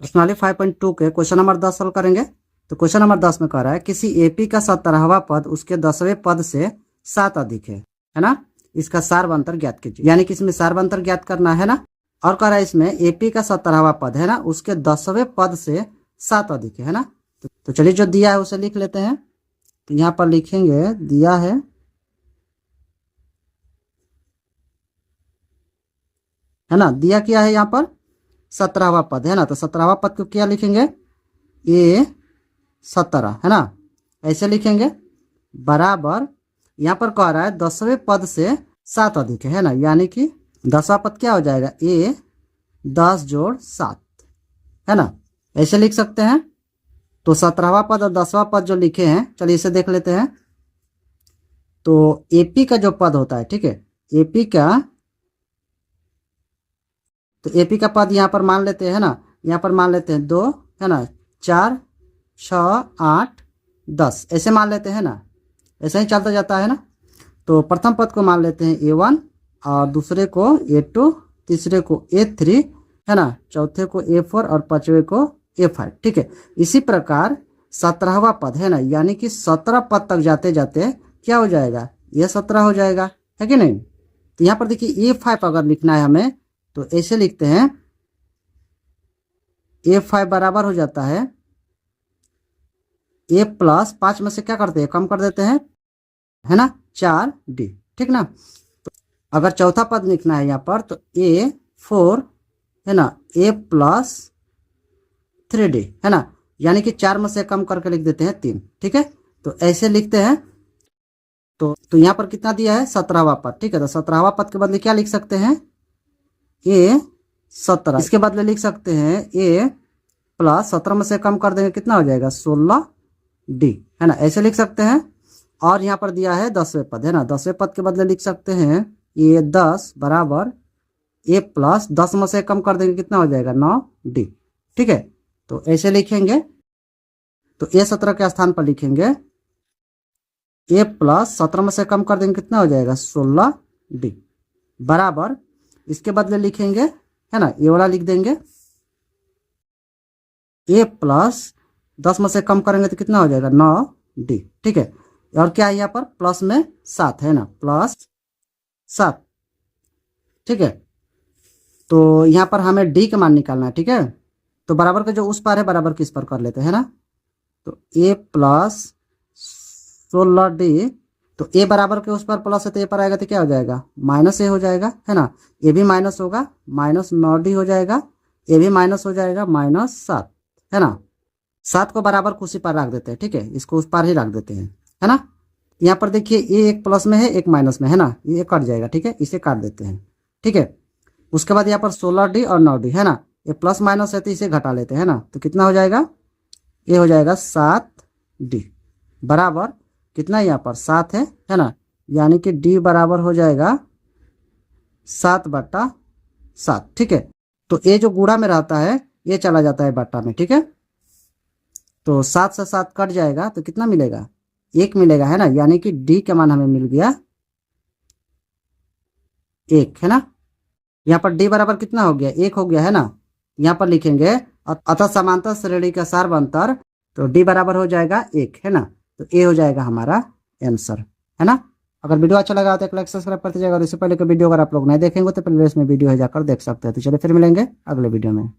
प्रश्नावली 5.2 के question number 10 solve करेंगे। तो क्वेश्चन नंबर 10 में कह रहा है किसी एपी का 17वां पद उसके 10वें पद से 7 अधिक है ना। इसका सारवंतर ज्ञात कीजिए, यानी कि इसमें सारवंतर ज्ञात करना है ना। और कह रहा है इसमें एपी का 17वां पद है ना, उसके 10वें पद से 7 अधिक है ना। तो चलिए जो दिया है उसे लिख लेते हैं। तो यहाँ पर लिखेंगे दिया है ना, दिया क्या है यहाँ पर 17वां पद है ना। तो 17वां पद को क्या लिखेंगे ए 17 है ना, ऐसे लिखेंगे बराबर। यहाँ पर कह रहा है 10वें पद से 7 अधिक है ना, यानी कि 10वां पद क्या हो जाएगा ए 10 जोड़ 7 है ना, ऐसे लिख सकते हैं। तो 17वां पद और 10वां पद जो लिखे हैं, चलिए इसे देख लेते हैं। तो एपी का जो पद होता है, ठीक है, एपी का, तो एपी का पद यहाँ पर मान लेते हैं ना, यहाँ पर मान लेते हैं 2 है ना, 4 6 8 10 ऐसे मान लेते हैं ना, ऐसे ही चलता जाता है ना। तो प्रथम पद को मान लेते हैं A1 और दूसरे को A2, तीसरे को A3 है ना, चौथे को A4 और पांचवे को A5, ठीक है। इसी प्रकार 17वां पद है ना, यानी कि 17 पद तक जाते जाते क्या हो जाएगा ये 17 हो जाएगा, है कि नहीं। तो यहाँ पर देखिए A5 अगर लिखना है हमें तो ऐसे लिखते हैं A5 बराबर हो जाता है A प्लस 5 में से क्या करते हैं कम कर देते हैं है ना 4D, ठीक ना। तो अगर चौथा पद लिखना है यहाँ पर तो A4 है ना, A प्लस 3D है ना, यानी कि 4 में से कम करके लिख देते हैं 3, ठीक है। तो ऐसे लिखते हैं। तो यहाँ पर कितना दिया है 17वां पद, ठीक है। तो 17वां पद के बदले क्या लिख सकते हैं A 17, इसके बदले लिख सकते हैं A प्लस 17 में से कम कर देंगे कितना हो जाएगा 16D है ना, ऐसे लिख सकते हैं। और यहाँ पर दिया है 10वें पद है ना, 10वें पद के बदले लिख सकते हैं ये 10 बराबर A प्लस 10 में से कम कर देंगे कितना हो जाएगा 9D, ठीक है। तो ऐसे लिखेंगे। तो A 17 के स्थान पर लिखेंगे A प्लस 17 में से कम कर देंगे कितना हो जाएगा 16D बराबर, इसके बदले लिखेंगे है ना, ये वाला लिख देंगे A प्लस 10 में से कम करेंगे तो कितना हो जाएगा 9D, ठीक है। और क्या है यहाँ पर प्लस में 7 है ना, प्लस 7, ठीक है। तो यहाँ पर हमें D का मान निकालना है, ठीक है। तो बराबर का जो उस पार है बराबर किस पर कर लेते हैं ना। तो A प्लस 16D, तो A बराबर के उस पर प्लस है तो A पर आएगा तो क्या हो जाएगा माइनस A हो जाएगा है ना, A भी माइनस होगा माइनस 9D हो जाएगा, A भी माइनस हो जाएगा माइनस 7 है ना। 7 को बराबर उसी पर रख देते हैं, ठीक है, इसको उस पर ही रख देते हैं है ना। यहाँ पर देखिए ये एक प्लस में है एक माइनस में है ना, ये कट जाएगा, ठीक है, इसे काट देते हैं, ठीक है। उसके बाद यहाँ पर 16D और 9D है ना, ये प्लस माइनस है तो इसे घटा लेते हैं ना। तो कितना हो जाएगा ये हो जाएगा 7D बराबर कितना यहाँ पर 7 है ना, यानी कि D बराबर हो जाएगा 7/7, ठीक है। तो ये जो गुणा में रहता है ये चला जाता है बट्टा में, ठीक है। तो 7 से 7 कट जाएगा तो कितना मिलेगा 1 मिलेगा है ना, यानी कि D का मान हमें मिल गया 1 है ना। यहाँ पर D बराबर कितना हो गया 1 हो गया है ना। यहाँ पर लिखेंगे अतः समांतर श्रेणी का सारवंतर, तो D बराबर हो जाएगा 1 है ना। तो A हो जाएगा हमारा आंसर है ना। अगर वीडियो अच्छा लगा तो एक लाइक सब्सक्राइब करते जाएगा। और इससे पहले का वीडियो अगर आप लोग नहीं देखेंगे तो प्ले लिस्ट में वीडियो है जाकर देख सकते हैं। तो चलिए फिर मिलेंगे अगले वीडियो में।